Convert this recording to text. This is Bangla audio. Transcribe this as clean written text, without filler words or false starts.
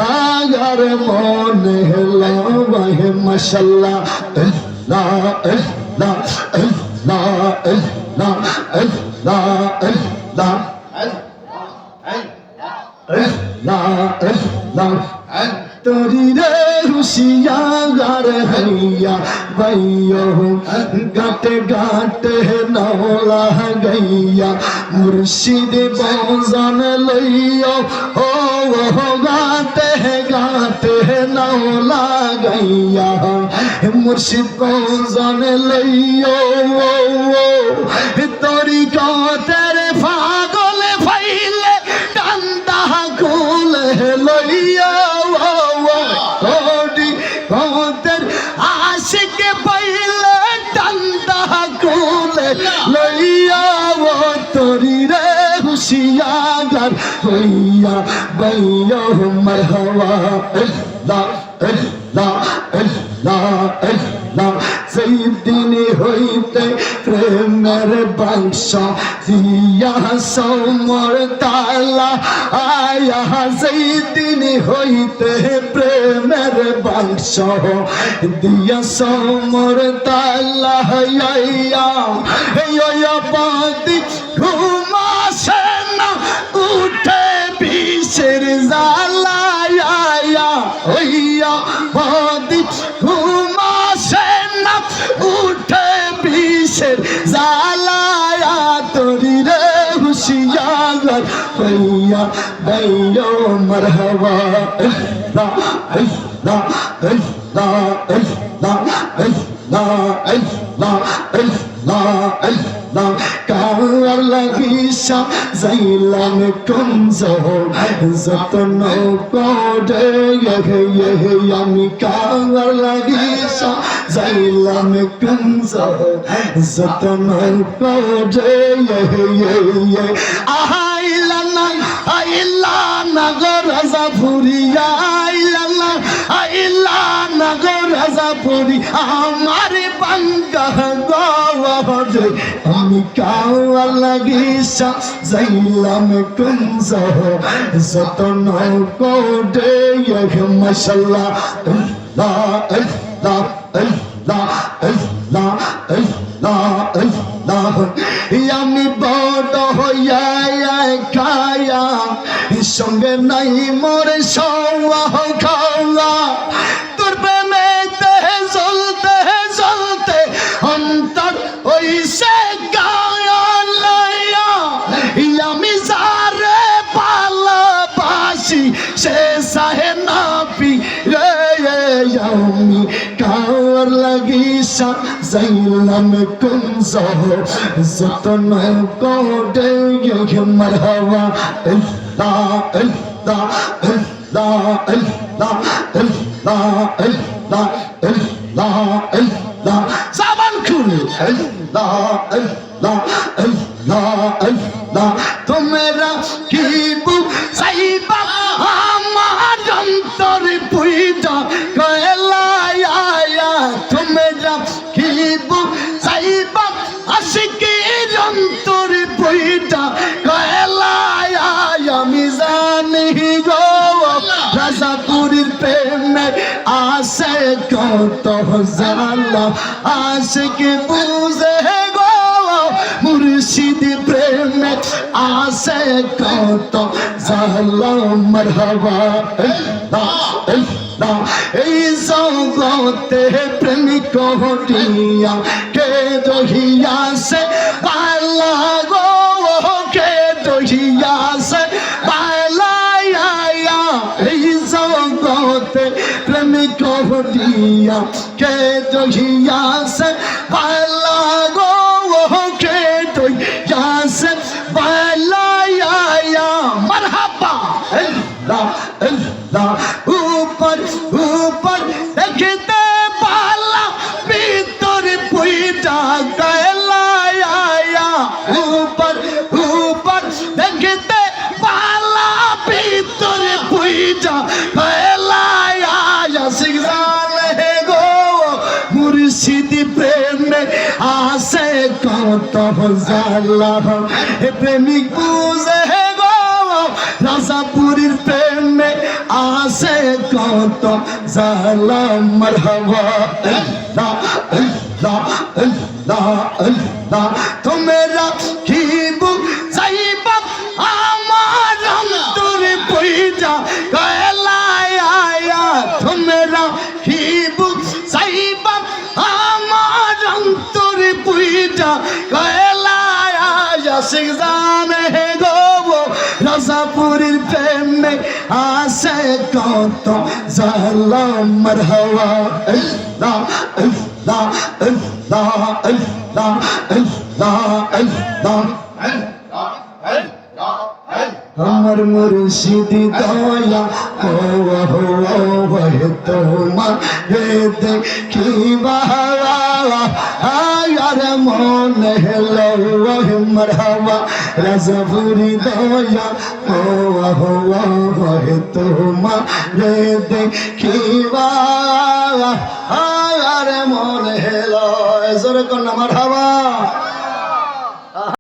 আগার মনে লাহে মাশাল্লাহ আল্লাহ আল্লাহ আল্লাহ আল্লাহ আল্লাহ আল্লাহ আল্লাহ তোরি রে হুশিয়ার হইয়া বাইয়ো গাটে গাটে নওলা গাইয়া মুর্শিদ বজন লইও ও গাটে গাটে নওলা গাইয়া মুর্শিদ বজন লইও তোরি কতের পাগল ফাইলে কান্দা কুলে লইয়া আশিক পাইলে ডান্ডা কোলে লইয়া তোরি রে হুশিয়ার হইয়া বাইয়া মারহাবা আল্লাহ আল্লাহ আল্লাহ আল্লাহ সেই দিন হইতে প্রেমের বাক্স দিয়া সমর তালা আয়া সেই দিন হইতে প্রেমের বাক্স দিয়া সমর তালা আয়া বাদি ঘুমাসে না উঠে বিষের জ্বালা হইয়া বাদি ঘুমাসে না উঠে বিষের জ্বালা তোরি রে হুশিয়ার হইয়া বাইয়ো মারহাবা আল্লাহ আল্লাহ আল্লাহ আল্লাহ আল্লাহ আল্লাহ আল্লাহ আল্লাহ কার লাগিসা যাইলাম কুঞ্জ যতন করে আমি কার লাগিসা যাইলাম কুঞ্জ যতন করে আইলা না গো রাজা ফুরিয়া আইলা না গো রাজা ফুরি আমার বাঙ্গা গো আমি কাওয়া লাগিসা যাইলাম কুঞ্জ যতন করে মাশাল্লাহ আল্লাহ আল্লাহ আল্লাহ আল্লাহ আল্লাহ আল্লাহ আমি বড় হইয়া খায়া সঙ্গে নাই মোর সওয়া খাওয়া তোর প্রেমেতে জ্বলতে জ্বলতে অন্তর হইছে গায়া আমি যারে ভালোবাসি সে সাহে না পি রে আমি কার লাগিসা যাইলাম কুঞ্জ যতন করে মারহাবা আল্লাহ আল্লাহ আল্লাহ আল্লাহ আল্লাহ আল্লাহ আল্লাহ আল্লাহ সাবান খুলে আল্লাহ আল্লাহ আল্লাহ আল্লাহ তোমরা কি বুঝাইবা আমার অন্তর পুইটা কয়লা তোমরা কি বুঝাইবা আশিকের অন্তর পুইটা কয়লা আমি জানি গো রাজাপুরীর প্রেমে আসে কত জালা আশিকে বুঝে গো মুর্শিদ প্রেমে আসে কত জালা মারহাবা আল্লাহ আল্লাহ এই জগতে প্রেমিক হটিয়া কে দহিয়া সে পালা গো কে দহিয়া সে পালা এই জগতে প্রেমিক হটিয়া কে দহিয়া সে পালা গো কে দহিয়া সে পালা মারহাবা আল্লাহ আল্লাহ ऊपर ऊपर देखते पाला भीतर पुईटा गला ऊपर ऊपर देखते पाला भीतर पुईटा गला सिगजान है गो मुर्शिद प्रेम में आसे कत जाला प्रेमिक बुझे गो রাজাপুরীর প্রেমে আসে কত জালা মারহাবা আল্লাহ আল্লাহ আল্লাহ আল্লাহ তোমরা কি বুঝাইবা আমার অন্তর পয়জা কয়লায় আয়া তোমরা কি বুঝাইবা আমার অন্তর পয়জা কয়লায় আয়া শিখজানে গো রাজাপুরীর প্রেমে আসে কত জালা মারহাবা আল্লাহ আল্লাহ আল্লাহ আল্লাহ আল্লাহ আল্লাহ আমার মুর্শিদ দয়া ও তোমার দেখিবা আয়ার মনে হলো মারহাবা রাজাপুরী দয়া ও তোমার দেখিবা আয়ার মনে হলো জোরে কোন মারহাবা।